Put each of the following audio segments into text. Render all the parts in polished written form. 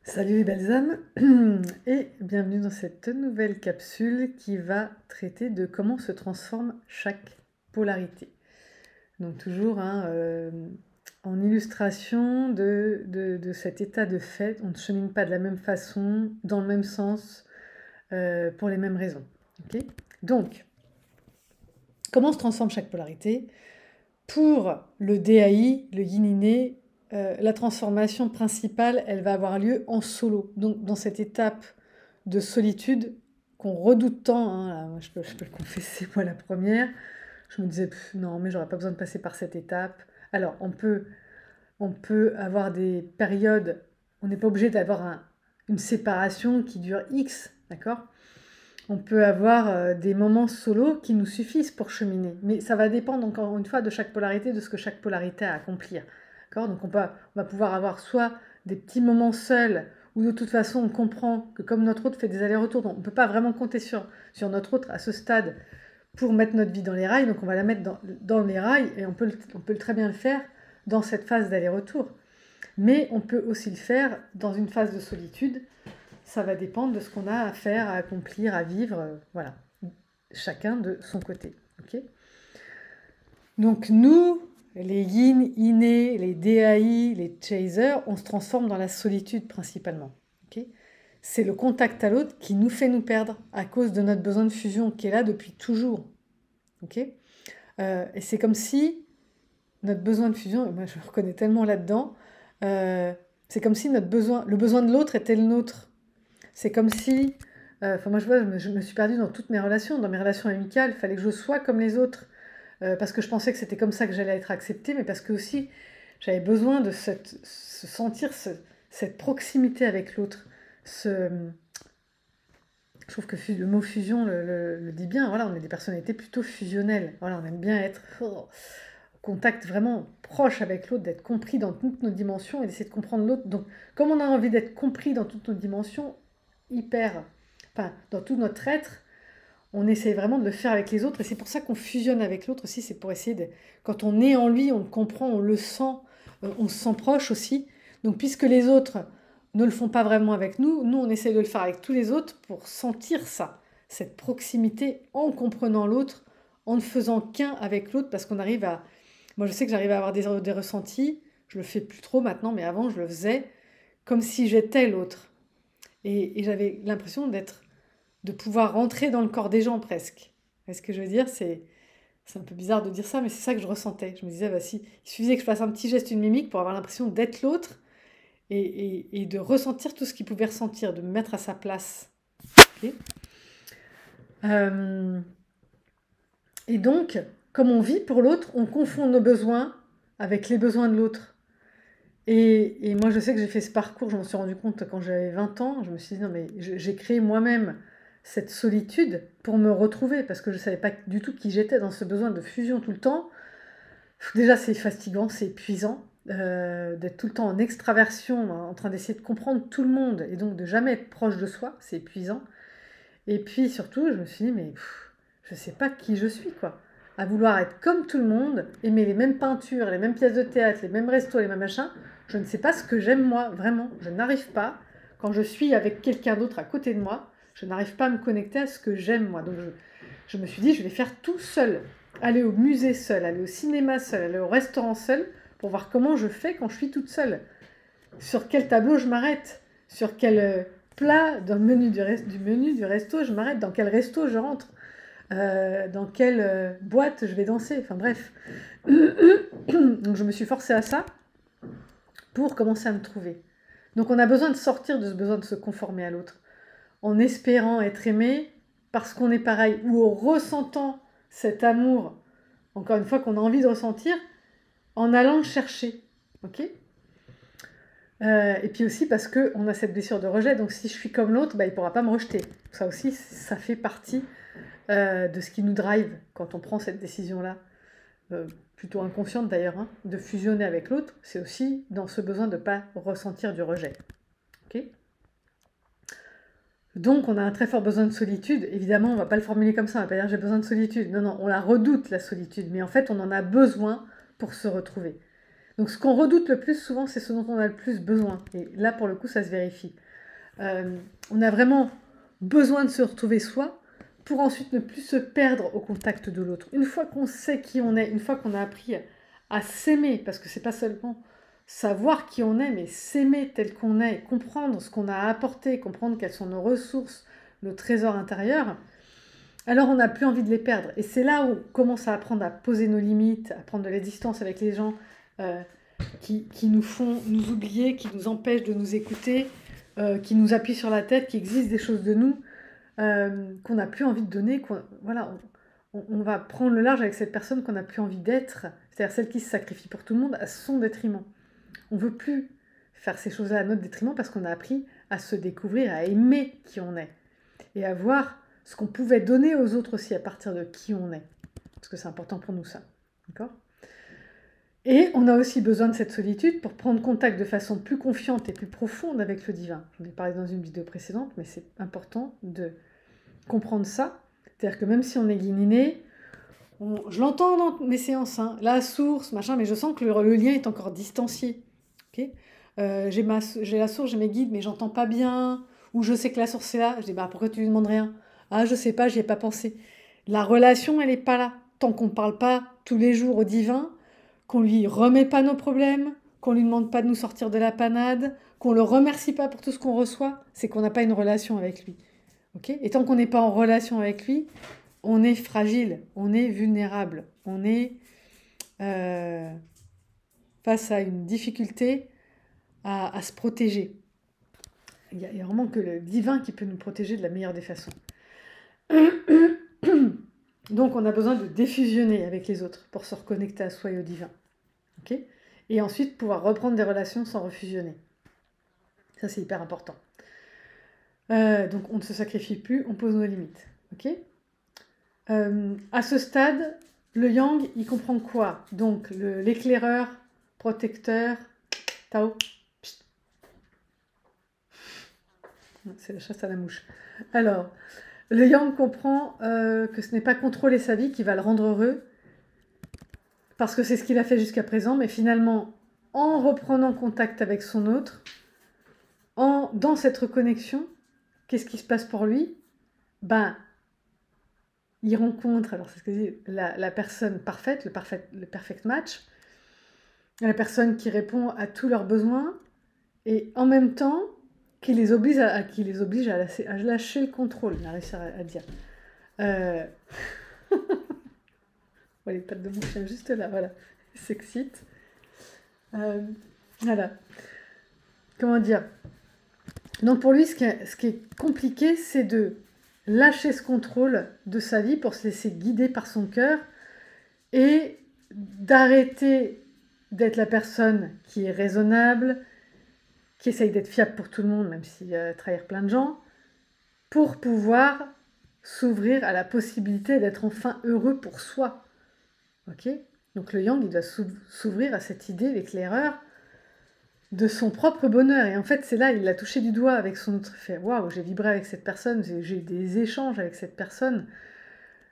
Salut les belles âmes et bienvenue dans cette nouvelle capsule qui va traiter de comment se transforme chaque polarité. Donc toujours en illustration de cet état de fait, on ne chemine pas de la même façon, dans le même sens, pour les mêmes raisons. Okay, donc, comment se transforme chaque polarité? Pour le DAI, le yin-iné, la transformation principale, elle va avoir lieu en solo. Donc dans cette étape de solitude qu'on redoute tant, hein, là, moi, je peux le confesser, moi la première, je me disais non mais j'aurais pas besoin de passer par cette étape. Alors on peut avoir des périodes, on n'est pas obligé d'avoir une séparation qui dure X, d'accord? On peut avoir des moments solo qui nous suffisent pour cheminer. Mais ça va dépendre encore une fois de chaque polarité, de ce que chaque polarité a à accomplir. Donc on va pouvoir avoir soit des petits moments seuls, où de toute façon on comprend que comme notre autre fait des allers-retours, on ne peut pas vraiment compter sur notre autre à ce stade pour mettre notre vie dans les rails, donc on va la mettre dans les rails et on peut très bien le faire dans cette phase d'aller-retour. Mais on peut aussi le faire dans une phase de solitude. Ça va dépendre de ce qu'on a à faire, à accomplir, à vivre, voilà. Chacun de son côté. Okay, donc nous, les yin, innés, les DAI, les chasers, on se transforme dans la solitude principalement. Okay, c'est le contact à l'autre qui nous fait nous perdre à cause de notre besoin de fusion qui est là depuis toujours. Okay, et c'est comme si notre besoin de fusion, et moi je me reconnais tellement là-dedans, c'est comme si le besoin de l'autre était le nôtre. C'est comme si, moi je vois, je me suis perdue dans toutes mes relations. Dans mes relations amicales, il fallait que je sois comme les autres. Parce que je pensais que c'était comme ça que j'allais être acceptée, mais parce que aussi j'avais besoin de sentir cette proximité avec l'autre. Je trouve que le mot fusion le dit bien. Voilà, on est des personnalités plutôt fusionnelles. Voilà, on aime bien être en contact vraiment proche avec l'autre, d'être compris dans toutes nos dimensions et d'essayer de comprendre l'autre. Donc, comme on a envie d'être compris dans toutes nos dimensions, dans tout notre être, on essaie vraiment de le faire avec les autres. Et c'est pour ça qu'on fusionne avec l'autre aussi. C'est pour essayer de, quand on est en lui, on le comprend, on le sent, on se sent proche aussi. Donc, puisque les autres ne le font pas vraiment avec nous, nous, on essaie de le faire avec tous les autres pour sentir ça, cette proximité en comprenant l'autre, en ne faisant qu'un avec l'autre, parce qu'on arrive à... Moi, je sais que j'arrive à avoir des ressentis. Je le fais plus trop maintenant, mais avant, je le faisais comme si j'étais l'autre. Et j'avais l'impression de pouvoir rentrer dans le corps des gens presque. Et ce que je veux dire, c'est un peu bizarre de dire ça, mais c'est ça que je ressentais. Je me disais, bah, si, il suffisait que je fasse un petit geste, une mimique pour avoir l'impression d'être l'autre et de ressentir tout ce qu'il pouvait ressentir, de me mettre à sa place. Okay, et donc, comme on vit pour l'autre, on confond nos besoins avec les besoins de l'autre. Et moi, je sais que j'ai fait ce parcours, je m'en suis rendu compte quand j'avais 20 ans. Je me suis dit, non, mais j'ai créé moi-même cette solitude pour me retrouver, parce que je ne savais pas du tout qui j'étais dans ce besoin de fusion tout le temps. Déjà, c'est fatigant, c'est épuisant d'être tout le temps en extraversion, en train d'essayer de comprendre tout le monde, et donc de jamais être proche de soi, c'est épuisant. Et puis surtout, je me suis dit, mais je ne sais pas qui je suis, quoi. À vouloir être comme tout le monde, aimer les mêmes peintures, les mêmes pièces de théâtre, les mêmes restos, les mêmes machins, je ne sais pas ce que j'aime moi, vraiment. Je n'arrive pas, quand je suis avec quelqu'un d'autre à côté de moi, je n'arrive pas à me connecter à ce que j'aime moi. Donc je me suis dit, je vais faire tout seul. Aller au musée seul, aller au cinéma seul, aller au restaurant seul, pour voir comment je fais quand je suis toute seule. Sur quel tableau je m'arrête, sur quel plat dans le menu du menu du resto je m'arrête, dans quel resto je rentre, dans quelle boîte je vais danser, enfin bref. Donc je me suis forcée à ça pour commencer à me trouver. Donc on a besoin de sortir de ce besoin de se conformer à l'autre, en espérant être aimé parce qu'on est pareil, ou en ressentant cet amour, encore une fois, qu'on a envie de ressentir, en allant le chercher. Ok ? Et puis aussi parce qu'on a cette blessure de rejet, donc si je suis comme l'autre, bah, il ne pourra pas me rejeter. Ça aussi, ça fait partie de ce qui nous drive quand on prend cette décision-là, plutôt inconsciente d'ailleurs, hein, de fusionner avec l'autre. C'est aussi dans ce besoin de ne pas ressentir du rejet. Okay, donc on a un très fort besoin de solitude. Évidemment, on ne va pas le formuler comme ça, on ne va pas dire j'ai besoin de solitude. Non, non, on la redoute la solitude, mais en fait on en a besoin pour se retrouver. Donc ce qu'on redoute le plus souvent, c'est ce dont on a le plus besoin. Et là, pour le coup, ça se vérifie. On a vraiment besoin de se retrouver soi pour ensuite ne plus se perdre au contact de l'autre. Une fois qu'on sait qui on est, une fois qu'on a appris à s'aimer, parce que c'est pas seulement savoir qui on est, mais s'aimer tel qu'on est, comprendre ce qu'on a à apporter, comprendre quelles sont nos ressources, nos trésors intérieurs, alors on n'a plus envie de les perdre. Et c'est là où on commence à apprendre à poser nos limites, à prendre de la distance avec les gens qui nous font nous oublier, qui nous empêchent de nous écouter, qui nous appuient sur la tête, qui exigent des choses de nous, qu'on n'a plus envie de donner. Voilà, on va prendre le large avec cette personne qu'on n'a plus envie d'être, c'est-à-dire celle qui se sacrifie pour tout le monde à son détriment. On ne veut plus faire ces choses-là à notre détriment parce qu'on a appris à se découvrir, à aimer qui on est et à voir ce qu'on pouvait donner aux autres aussi à partir de qui on est. Parce que c'est important pour nous ça. D'accord ? Et on a aussi besoin de cette solitude pour prendre contact de façon plus confiante et plus profonde avec le divin. J'en ai parlé dans une vidéo précédente, mais c'est important de comprendre ça. C'est-à-dire que même si on est guininé, je l'entends dans mes séances, hein, la source, machin, mais je sens que le lien est encore distancié. Okay, j'ai la source, j'ai mes guides, mais j'entends pas bien, ou je sais que la source est là. Je dis, bah, pourquoi tu lui demandes rien? Ah, je sais pas, j'y ai pas pensé. La relation, elle est pas là. Tant qu'on ne parle pas tous les jours au divin, qu'on lui remet pas nos problèmes, qu'on lui demande pas de nous sortir de la panade, qu'on le remercie pas pour tout ce qu'on reçoit, c'est qu'on n'a pas une relation avec lui. Okay, et tant qu'on n'est pas en relation avec lui, on est fragile, on est vulnérable, on est face à une difficulté à se protéger. Il y a vraiment que le divin qui peut nous protéger de la meilleure des façons. Donc on a besoin de défusionner avec les autres pour se reconnecter à soi et au divin. Okay, et ensuite pouvoir reprendre des relations sans refusionner. Ça c'est hyper important. Donc on ne se sacrifie plus, on pose nos limites. Okay, à ce stade, le yang, il comprend quoi? Donc l'éclaireur, protecteur, Tao. Psst. C'est la chasse à la mouche. Alors, le yang comprend que ce n'est pas contrôler sa vie qui va le rendre heureux, parce que c'est ce qu'il a fait jusqu'à présent, mais finalement, en reprenant contact avec son autre, dans cette reconnexion, qu'est-ce qui se passe pour lui? Ben, il rencontre, alors c'est ce que je dis, la personne parfaite, le perfect match, la personne qui répond à tous leurs besoins, et en même temps, qui les oblige à lâcher le contrôle, on a réussi à dire. Oh, les pattes de mon chien juste là, voilà, il s'excite. Voilà. Comment dire? Donc pour lui, ce qui est compliqué, c'est de lâcher ce contrôle de sa vie pour se laisser guider par son cœur et d'arrêter d'être la personne qui est raisonnable, qui essaye d'être fiable pour tout le monde, même s'il trahir plein de gens, pour pouvoir s'ouvrir à la possibilité d'être enfin heureux pour soi. Ok ? Donc le yang, il doit s'ouvrir à cette idée, l'éclaireur, de son propre bonheur. Et en fait, c'est là, il l'a touché du doigt avec son autre fait. Waouh, j'ai vibré avec cette personne, j'ai eu des échanges avec cette personne.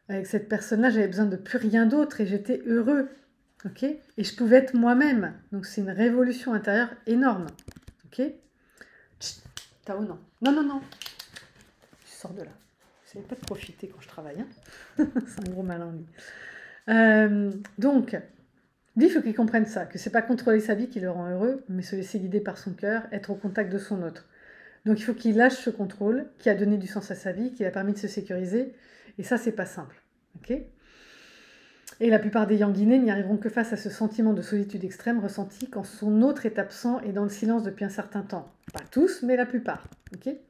Avec cette personne-là, j'avais besoin de plus rien d'autre et j'étais heureux. Ok ? Et je pouvais être moi-même. Donc c'est une révolution intérieure énorme. Ok ? Chut, Tao, non. Non, non, non. Tu sors de là. Je ne savais pas de profiter quand je travaille. Hein. C'est un gros malin, lui. Donc, lui, il faut qu'il comprenne ça, que c'est pas contrôler sa vie qui le rend heureux, mais se laisser guider par son cœur, être au contact de son autre. Donc il faut qu'il lâche ce contrôle qui a donné du sens à sa vie, qui lui a permis de se sécuriser, et ça, c'est pas simple. Okay, et la plupart des yanguinés n'y arriveront que face à ce sentiment de solitude extrême ressenti quand son autre est absent et dans le silence depuis un certain temps. Pas tous, mais la plupart. Okay,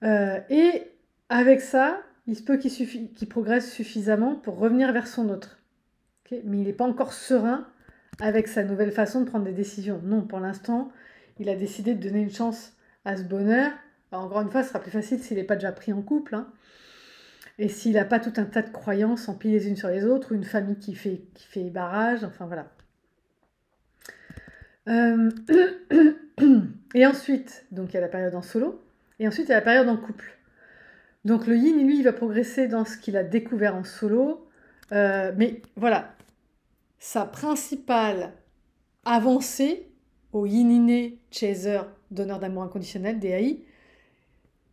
et avec ça, il se peut qu'il progresse suffisamment pour revenir vers son autre. Okay, mais il n'est pas encore serein avec sa nouvelle façon de prendre des décisions. Non, pour l'instant, il a décidé de donner une chance à ce bonheur. Alors, encore une fois, ce sera plus facile s'il n'est pas déjà pris en couple. Hein. Et s'il n'a pas tout un tas de croyances empilées les unes sur les autres, ou une famille qui fait barrage, enfin voilà. Et ensuite, donc il y a la période en solo, et ensuite il y a la période en couple. Donc le yin, lui, il va progresser dans ce qu'il a découvert en solo, mais voilà, sa principale avancer au yin inné, chaser, donneur d'amour inconditionnel, DAI,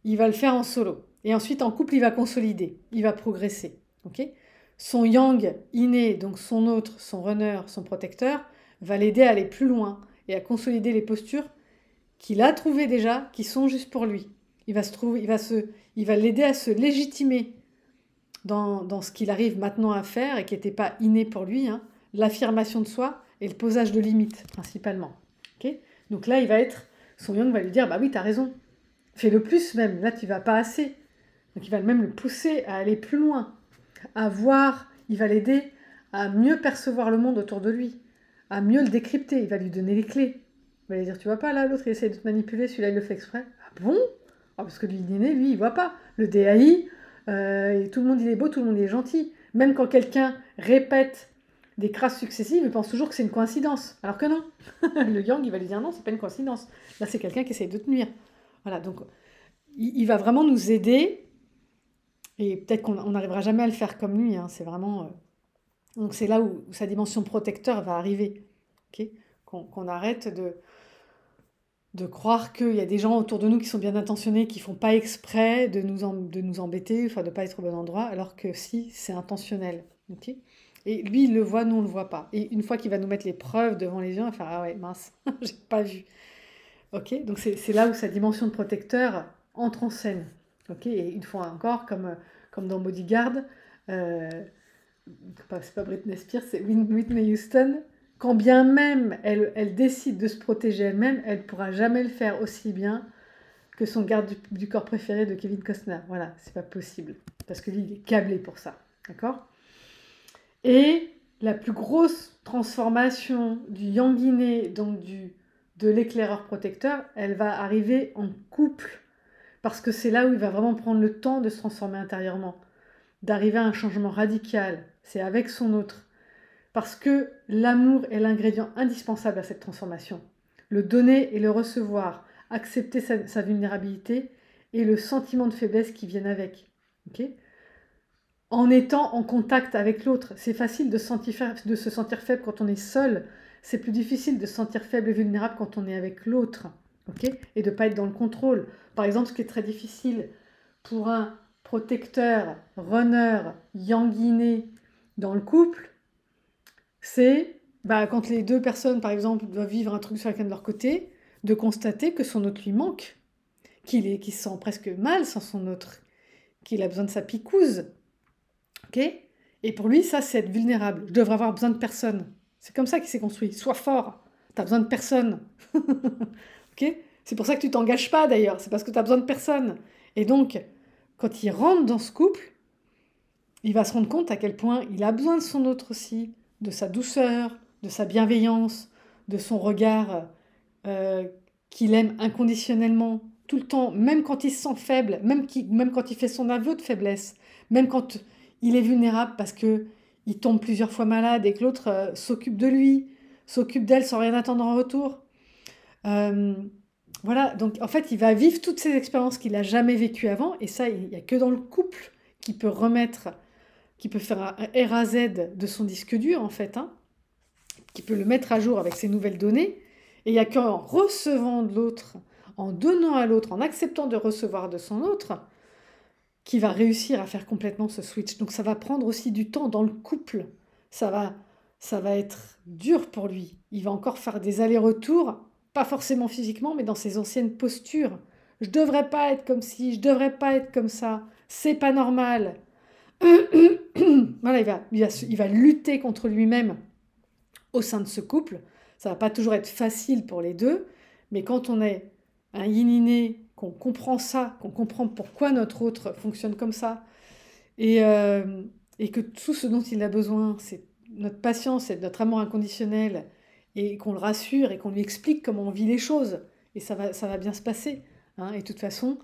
il va le faire en solo. Et ensuite, en couple, il va consolider, il va progresser. Okay, son yang inné, donc son autre, son runner, son protecteur, va l'aider à aller plus loin et à consolider les postures qu'il a trouvées déjà, qui sont juste pour lui. Il va l'aider à se légitimer dans ce qu'il arrive maintenant à faire et qui n'était pas inné pour lui, hein, l'affirmation de soi et le posage de limites, principalement. Okay, donc là, son yang va lui dire, bah oui, t'as raison, fais-le plus même, là tu vas pas assez. Donc il va même le pousser à aller plus loin, à voir, il va l'aider à mieux percevoir le monde autour de lui, à mieux le décrypter, il va lui donner les clés. Il va lui dire, tu vois pas là, l'autre il essaie de te manipuler, celui-là il le fait exprès. Ah bon? Parce que l'inné, lui, il voit pas. Le DAI, et tout le monde il est beau, tout le monde il est gentil. Même quand quelqu'un répète des crasses successives, il pense toujours que c'est une coïncidence. Alors que non. Le yang, il va lui dire non, c'est pas une coïncidence. Là, c'est quelqu'un qui essaie de te nuire. Voilà, donc il va vraiment nous aider. Et peut-être qu'on n'arrivera jamais à le faire comme lui. Hein, c'est vraiment... Donc c'est là où sa dimension protecteur va arriver. Okay, qu'on arrête de croire qu'il y a des gens autour de nous qui sont bien intentionnés, qui font pas exprès de nous embêter, enfin de pas être au bon endroit, alors que si, c'est intentionnel. Okay, et lui, il le voit, nous, on le voit pas. Et une fois qu'il va nous mettre les preuves devant les yeux, on va faire « Ah ouais, mince, j'ai pas vu ». Okay, donc c'est là où sa dimension de protecteur entre en scène. Okay, et une fois encore, comme dans Bodyguard, c'est pas Britney Spears, c'est Whitney Houston, quand bien même elle décide de se protéger elle-même, elle ne pourra jamais le faire aussi bien que son garde du corps préféré de Kevin Costner. Voilà, c'est pas possible. Parce que lui, il est câblé pour ça. D'accord ? Et la plus grosse transformation du yang inné, donc de l'éclaireur protecteur, elle va arriver en couple. Parce que c'est là où il va vraiment prendre le temps de se transformer intérieurement, d'arriver à un changement radical. C'est avec son autre. Parce que l'amour est l'ingrédient indispensable à cette transformation. Le donner et le recevoir, accepter sa vulnérabilité et le sentiment de faiblesse qui viennent avec. Okay, en étant en contact avec l'autre, c'est facile de se sentir faible quand on est seul. C'est plus difficile de se sentir faible et vulnérable quand on est avec l'autre. Okay, et de ne pas être dans le contrôle. Par exemple, ce qui est très difficile pour un protecteur, runner, yang inné dans le couple, c'est quand les deux personnes, par exemple, doivent vivre un truc sur chacun de leur côté, de constater que son autre lui manque, qu'il se sent presque mal sans son autre, qu'il a besoin de sa picouse. Okay, et pour lui, ça, c'est être vulnérable. Je devrais avoir besoin de personne. C'est comme ça qu'il s'est construit. Sois fort. Tu as besoin de personne. Okay, c'est pour ça que tu t'engages pas, d'ailleurs. C'est parce que tu as besoin de personne. Et donc, quand il rentre dans ce couple, il va se rendre compte à quel point il a besoin de son autre aussi, de sa douceur, de sa bienveillance, de son regard qu'il aime inconditionnellement, tout le temps, même quand il se sent faible, même quand il fait son aveu de faiblesse, même quand il est vulnérable parce qu'il tombe plusieurs fois malade et que l'autre s'occupe de lui, s'occupe d'elle sans rien attendre en retour. Voilà, donc en fait, il va vivre toutes ces expériences qu'il n'a jamais vécues avant, et ça, il n'y a que dans le couple qui peut faire un R à Z de son disque dur, en fait, hein, qui peut le mettre à jour avec ses nouvelles données, et il n'y a qu'en recevant de l'autre, en donnant à l'autre, en acceptant de recevoir de son autre, qui va réussir à faire complètement ce switch. Donc ça va prendre aussi du temps dans le couple, ça va être dur pour lui, il va encore faire des allers-retours, pas forcément physiquement, mais dans ses anciennes postures. Je devrais pas être comme ci, je devrais pas être comme ça, c'est pas normal. Voilà, il va lutter contre lui-même au sein de ce couple. Ça va pas toujours être facile pour les deux, mais quand on est un yin inné, qu'on comprend ça, qu'on comprend pourquoi notre autre fonctionne comme ça, et que tout ce dont il a besoin, c'est notre patience, c'est notre amour inconditionnel, et qu'on le rassure et qu'on lui explique comment on vit les choses, et ça va bien se passer. Hein. Et de toute façon,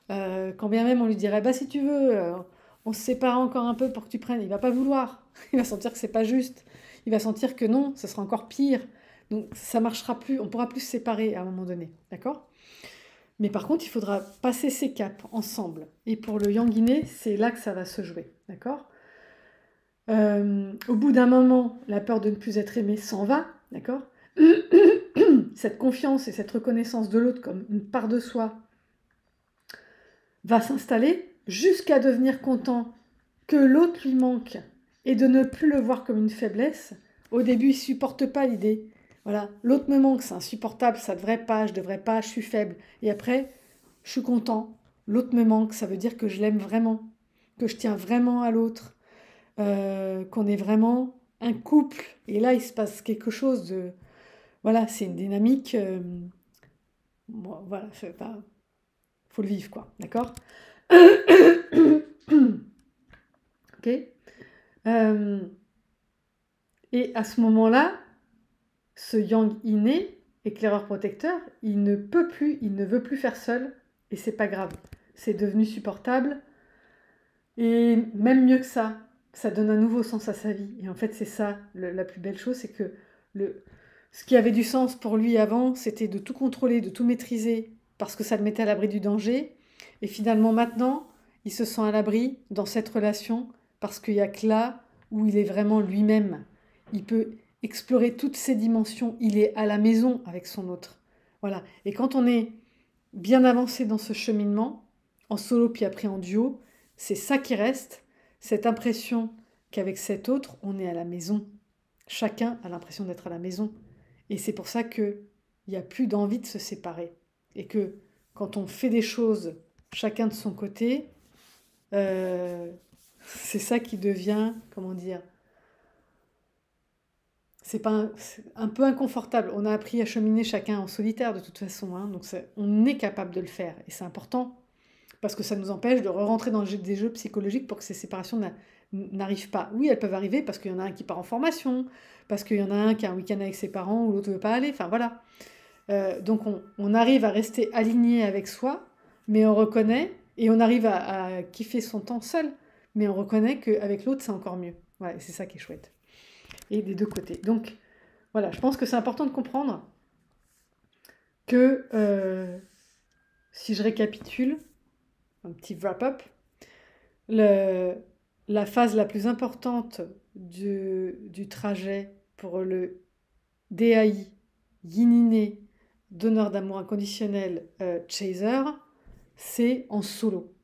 quand bien même on lui dirait bah si tu veux, on se sépare encore un peu pour que tu prennes, il va pas vouloir. Il va sentir que c'est pas juste. Il va sentir que non, ce sera encore pire. Donc ça marchera plus, on pourra plus se séparer à un moment donné, d'accord ? Mais par contre, il faudra passer ces caps ensemble. Et pour le yang inné, c'est là que ça va se jouer, d'accord ? Au bout d'un moment, la peur de ne plus être aimé s'en va, d'accord ? cette confiance et cette reconnaissance de l'autre comme une part de soi va s'installer jusqu'à devenir content que l'autre lui manque et de ne plus le voir comme une faiblesse. Au début, il ne supporte pas l'idée. Voilà, l'autre me manque, c'est insupportable, ça ne devrait pas, je ne devrais pas, je suis faible. Et après, je suis content, l'autre me manque, ça veut dire que je l'aime vraiment, que je tiens vraiment à l'autre, qu'on est vraiment un couple. Et là, il se passe quelque chose de... Voilà, c'est une dynamique... bon, voilà, faut le vivre, quoi, d'accord. Ok. Et à ce moment-là, ce yang inné, éclaireur protecteur, il ne peut plus, il ne veut plus faire seul, et c'est pas grave. C'est devenu supportable, et même mieux que ça donne un nouveau sens à sa vie. Et en fait, c'est ça, la plus belle chose, c'est que ce qui avait du sens pour lui avant, c'était de tout contrôler, de tout maîtriser, parce que ça le mettait à l'abri du danger. Et finalement, maintenant, il se sent à l'abri dans cette relation, parce qu'il n'y a que là où il est vraiment lui-même. Il peut explorer toutes ses dimensions. Il est à la maison avec son autre. Voilà. Et quand on est bien avancé dans ce cheminement, en solo puis après en duo, c'est ça qui reste, cette impression qu'avec cet autre, on est à la maison. Chacun a l'impression d'être à la maison. Et c'est pour ça qu'il n'y a plus d'envie de se séparer. Et que quand on fait des choses chacun de son côté, c'est ça qui devient, comment dire, c'est un peu inconfortable. On a appris à cheminer chacun en solitaire de toute façon, hein, donc on est capable de le faire. Et c'est important, parce que ça nous empêche de re-rentrer dans des jeux psychologiques pour que ces séparations n'arrivent pas. Oui, elles peuvent arriver parce qu'il y en a un qui part en formation, parce qu'il y en a un qui a un week-end avec ses parents ou l'autre ne veut pas aller, enfin voilà. Donc on arrive à rester aligné avec soi, mais on reconnaît, et on arrive à kiffer son temps seul, mais on reconnaît qu'avec l'autre c'est encore mieux. Ouais, c'est ça qui est chouette. Et des deux côtés. Donc voilà, je pense que c'est important de comprendre que, si je récapitule, un petit wrap-up, la phase la plus importante du trajet pour le DAI, Yin-Inné, donneur d'amour inconditionnel, chaser, c'est en solo.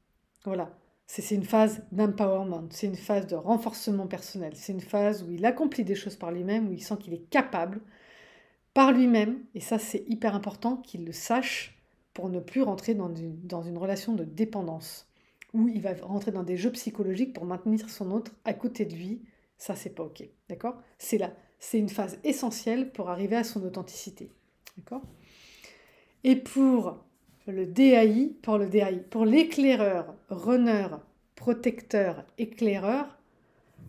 Voilà. C'est une phase d'empowerment, c'est une phase de renforcement personnel, c'est une phase où il accomplit des choses par lui-même, où il sent qu'il est capable par lui-même, et ça c'est hyper important qu'il le sache pour ne plus rentrer dans une relation de dépendance, où il va rentrer dans des jeux psychologiques pour maintenir son autre à côté de lui. Ça c'est pas ok, d'accord? C'est une phase essentielle pour arriver à son authenticité, d'accord? Et pour pour l'éclaireur, runner, protecteur, éclaireur,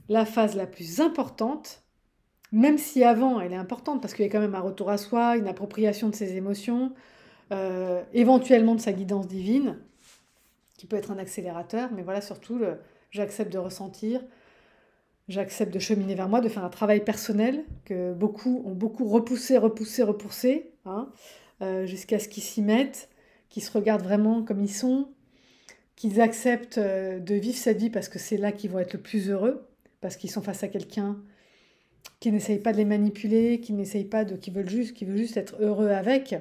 la phase la plus importante, même si avant elle est importante parce qu'il y a quand même un retour à soi, une appropriation de ses émotions, éventuellement de sa guidance divine, qui peut être un accélérateur, mais voilà, surtout, j'accepte de ressentir, j'accepte de cheminer vers moi, de faire un travail personnel que beaucoup ont repoussé, hein, jusqu'à ce qu'ils s'y mettent, qu'ils se regardent vraiment comme ils sont, qu'ils acceptent de vivre cette vie parce que c'est là qu'ils vont être le plus heureux, parce qu'ils sont face à quelqu'un qui n'essaye pas de les manipuler, qui veut juste être heureux avec.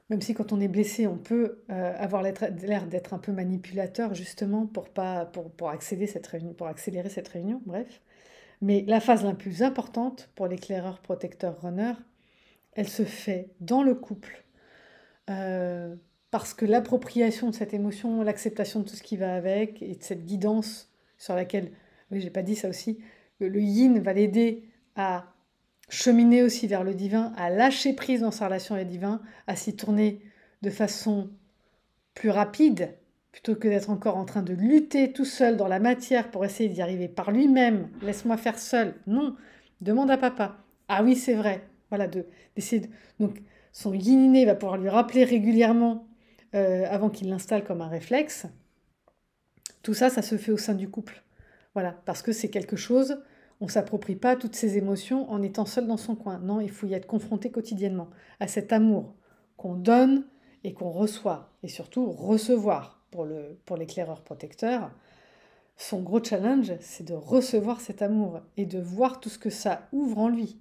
Même si quand on est blessé, on peut avoir l'air d'être un peu manipulateur justement pour accélérer cette réunion, bref. Mais la phase la plus importante pour l'éclaireur protecteur runner, elle se fait dans le couple. Parce que l'appropriation de cette émotion, l'acceptation de tout ce qui va avec, et de cette guidance sur laquelle, oui, j'ai pas dit ça aussi, le yin va l'aider à cheminer aussi vers le divin, à lâcher prise dans sa relation avec le divin, à s'y tourner de façon plus rapide, plutôt que d'être encore en train de lutter tout seul dans la matière pour essayer d'y arriver par lui-même. Laisse-moi faire seul. Non, demande à papa. Ah oui, c'est vrai. Voilà, d'essayer de... Donc, son yin inné va pouvoir lui rappeler régulièrement, avant qu'il l'installe comme un réflexe. Tout ça, ça se fait au sein du couple. Voilà, parce que c'est quelque chose, on ne s'approprie pas toutes ces émotions en étant seul dans son coin. Non, il faut y être confronté quotidiennement à cet amour qu'on donne et qu'on reçoit. Et surtout, recevoir pour l'éclaireur protecteur. Son gros challenge, c'est de recevoir cet amour et de voir tout ce que ça ouvre en lui.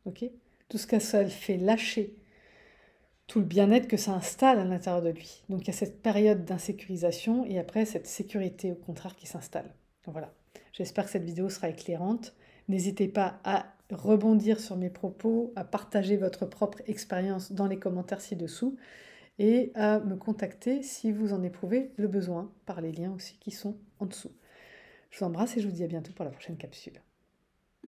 Ok, tout ce que ça le fait lâcher. tout le bien-être que ça installe à l'intérieur de lui. Donc il y a cette période d'insécurisation et après cette sécurité au contraire qui s'installe. Voilà, j'espère que cette vidéo sera éclairante. N'hésitez pas à rebondir sur mes propos, à partager votre propre expérience dans les commentaires ci-dessous et à me contacter si vous en éprouvez le besoin par les liens aussi qui sont en dessous. Je vous embrasse et je vous dis à bientôt pour la prochaine capsule.